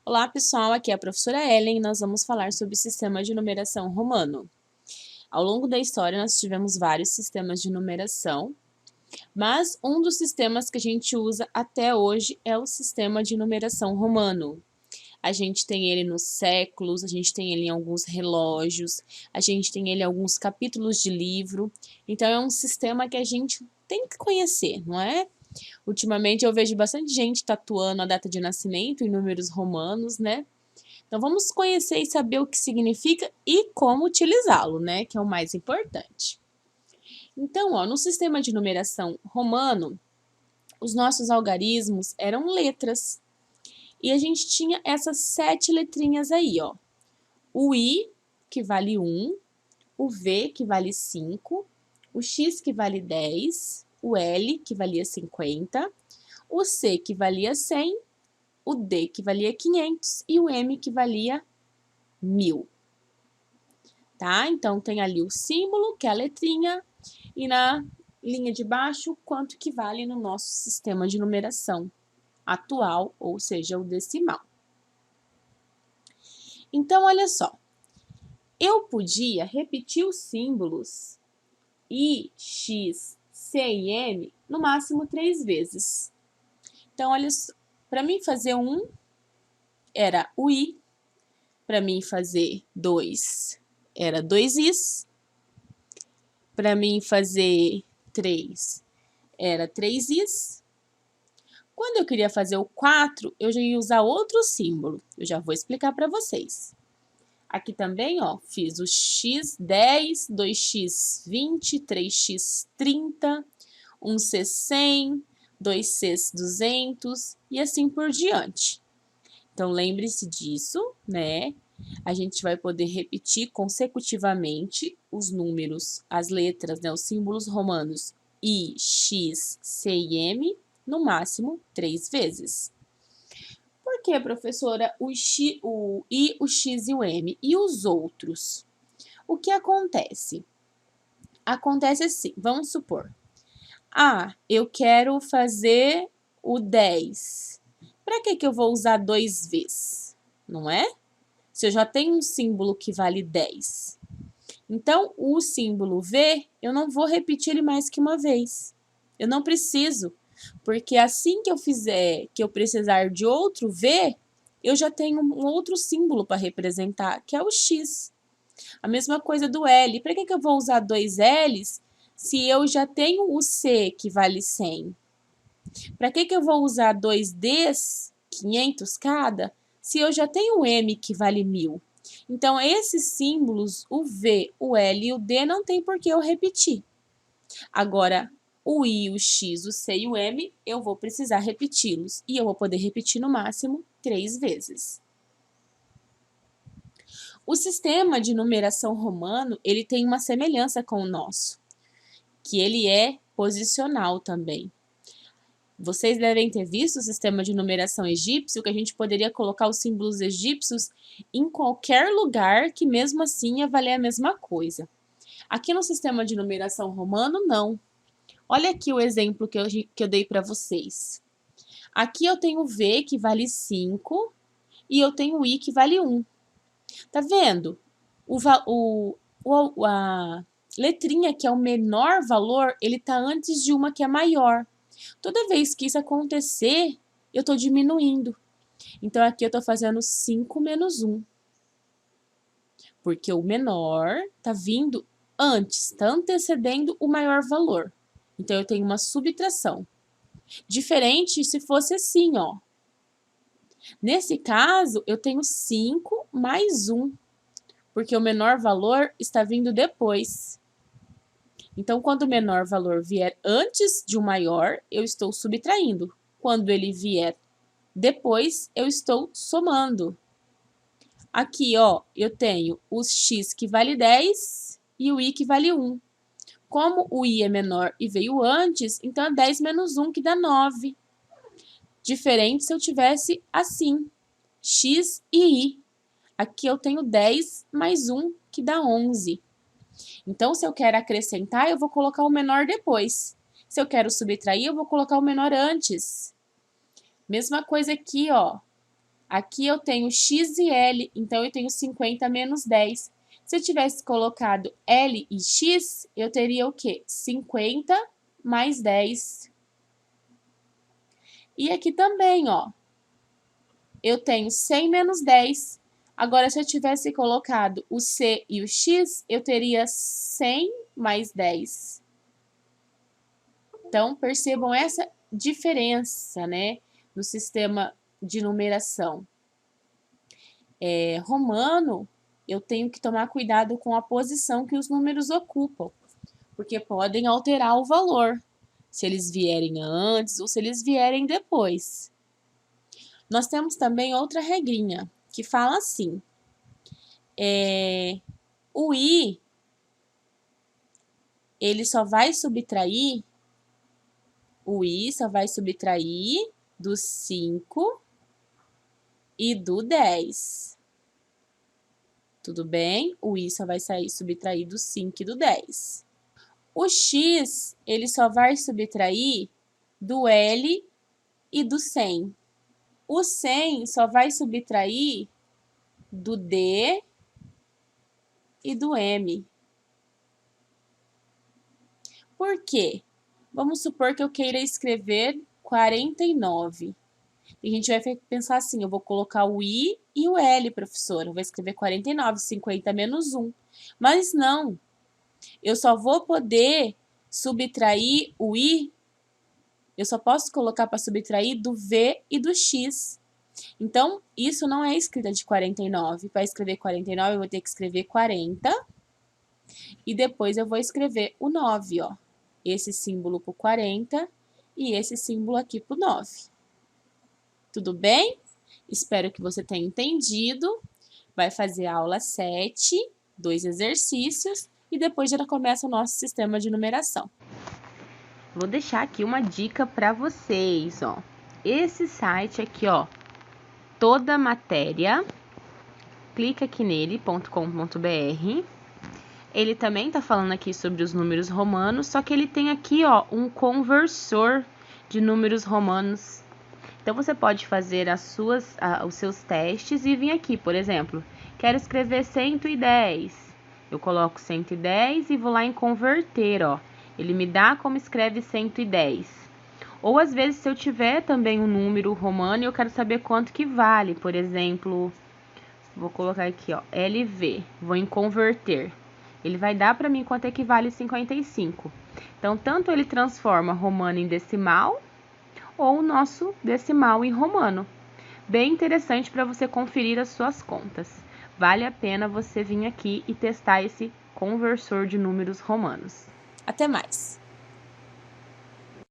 Olá pessoal, aqui é a professora Ellen e nós vamos falar sobre o sistema de numeração romano. Ao longo da história nós tivemos vários sistemas de numeração, mas um dos sistemas que a gente usa até hoje é o sistema de numeração romano. A gente tem ele nos séculos, a gente tem ele em alguns relógios, a gente tem ele em alguns capítulos de livro, então é um sistema que a gente tem que conhecer, não é? Ultimamente eu vejo bastante gente tatuando a data de nascimento em números romanos, né? Então vamos conhecer e saber o que significa e como utilizá-lo, né? Que é o mais importante. Então, ó, no sistema de numeração romano, os nossos algarismos eram letras. E a gente tinha essas 7 letrinhas aí, ó. O I, que vale 1, o V, que vale 5, o X, que vale 10, o L, que valia 50, o C, que valia 100, o D, que valia 500 e o M, que valia 1000. Tá? Então, tem ali o símbolo, que é a letrinha, e na linha de baixo, quanto que vale no nosso sistema de numeração atual, ou seja, o decimal. Então, olha só, eu podia repetir os símbolos I, X, C e M no máximo 3 vezes. Então, olha só, para mim fazer um era o I, para mim fazer 2 era 2 Is, para mim fazer 3 era 3 Is. Quando eu queria fazer o 4, eu já ia usar outro símbolo. Eu já vou explicar para vocês. Aqui também, ó, fiz o X10, 2X20, 3X30, 1C100, 2C200 e assim por diante. Então, lembre-se disso, né? A gente vai poder repetir consecutivamente os números, as letras, né, os símbolos romanos I, X, C e M, no máximo 3 vezes. Por que, professora, o I, o X e o M? E os outros? O que acontece? Acontece assim, vamos supor. Eu quero fazer o 10. Para que eu vou usar 2 vezes? Não é? Se eu já tenho um símbolo que vale 10. Então, o símbolo V, eu não vou repetir ele mais que uma vez. Eu não preciso, porque assim que eu fizer, que eu precisar de outro V, eu já tenho um outro símbolo para representar, que é o X. A mesma coisa do L. Para que eu vou usar 2 L's se eu já tenho o C, que vale 100? Para que eu vou usar 2 D's, 500 cada, se eu já tenho o M, que vale 1000? Então, esses símbolos, o V, o L e o D, não tem por que eu repetir. Agora, o I, o X, o C e o M, eu vou precisar repeti-los. E eu vou poder repetir no máximo 3 vezes. O sistema de numeração romano, ele tem uma semelhança com o nosso, que ele é posicional também. Vocês devem ter visto o sistema de numeração egípcio, que a gente poderia colocar os símbolos egípcios em qualquer lugar, que mesmo assim ia valer a mesma coisa. Aqui no sistema de numeração romano, não. Olha aqui o exemplo que eu dei para vocês. Aqui eu tenho o V, que vale 5, e eu tenho o I, que vale 1. Tá vendo? A letrinha que é o menor valor, ele tá antes de uma que é maior. Toda vez que isso acontecer, eu estou diminuindo. Então, aqui eu estou fazendo 5 menos 1. Porque o menor está vindo antes, está antecedendo o maior valor. Então, eu tenho uma subtração. Diferente se fosse assim, ó. Nesse caso, eu tenho 5 mais 1. Porque o menor valor está vindo depois. Então, quando o menor valor vier antes de um maior, eu estou subtraindo. Quando ele vier depois, eu estou somando. Aqui, ó, eu tenho o X que vale 10 e o I que vale 1. Como o I é menor e veio antes, então é 10 menos 1 que dá 9. Diferente se eu tivesse assim, X e I. Aqui eu tenho 10 mais 1 que dá 11. Então, se eu quero acrescentar, eu vou colocar o menor depois. Se eu quero subtrair, eu vou colocar o menor antes. Mesma coisa aqui, ó. Aqui eu tenho x e L, então eu tenho 50 menos 10. Se eu tivesse colocado L e x, eu teria o quê? 50 mais 10. E aqui também, ó, eu tenho 100 menos 10. Agora, se eu tivesse colocado o C e o X, eu teria 100 mais 10. Então, percebam essa diferença, né, no sistema de numeração. Romano, eu tenho que tomar cuidado com a posição que os números ocupam, porque podem alterar o valor, se eles vierem antes ou se eles vierem depois. Nós temos também outra regrinha, que fala assim, o I, ele só vai subtrair, do 5 e do 10. Tudo bem? O I só vai subtrair do 5 e do 10. O X, ele só vai subtrair do L e do 100. O 100 só vai subtrair do D e do M. Por quê? Vamos supor que eu queira escrever 49. E a gente vai pensar assim, eu vou colocar o I e o L, professora. Eu vou escrever 49, 50 menos 1. Mas não, eu só vou poder subtrair o I, eu só posso colocar para subtrair do V e do X. Então, isso não é escrita de 49. Para escrever 49, eu vou ter que escrever 40. E depois eu vou escrever o 9, ó. Esse símbolo pro 40 e esse símbolo aqui pro 9. Tudo bem? Espero que você tenha entendido. Vai fazer a aula 7, 2 exercícios, e depois já começa o nosso sistema de numeração. Vou deixar aqui uma dica para vocês, ó. Esse site aqui, ó, Toda Matéria, clica aqui nele.com.br. Ele também tá falando aqui sobre os números romanos, só que ele tem aqui, ó, um conversor de números romanos. Então, você pode fazer os seus testes e vir aqui, por exemplo, quero escrever 110. Eu coloco 110 e vou lá em converter, ó. Ele me dá como escreve 110. Ou, às vezes, se eu tiver também um número romano e eu quero saber quanto que vale, por exemplo, vou colocar aqui, ó, LV, vou em converter. Ele vai dar para mim quanto equivale 55. Então, tanto ele transforma romano em decimal, ou o nosso decimal em romano. Bem interessante para você conferir as suas contas. Vale a pena você vir aqui e testar esse conversor de números romanos. Até mais!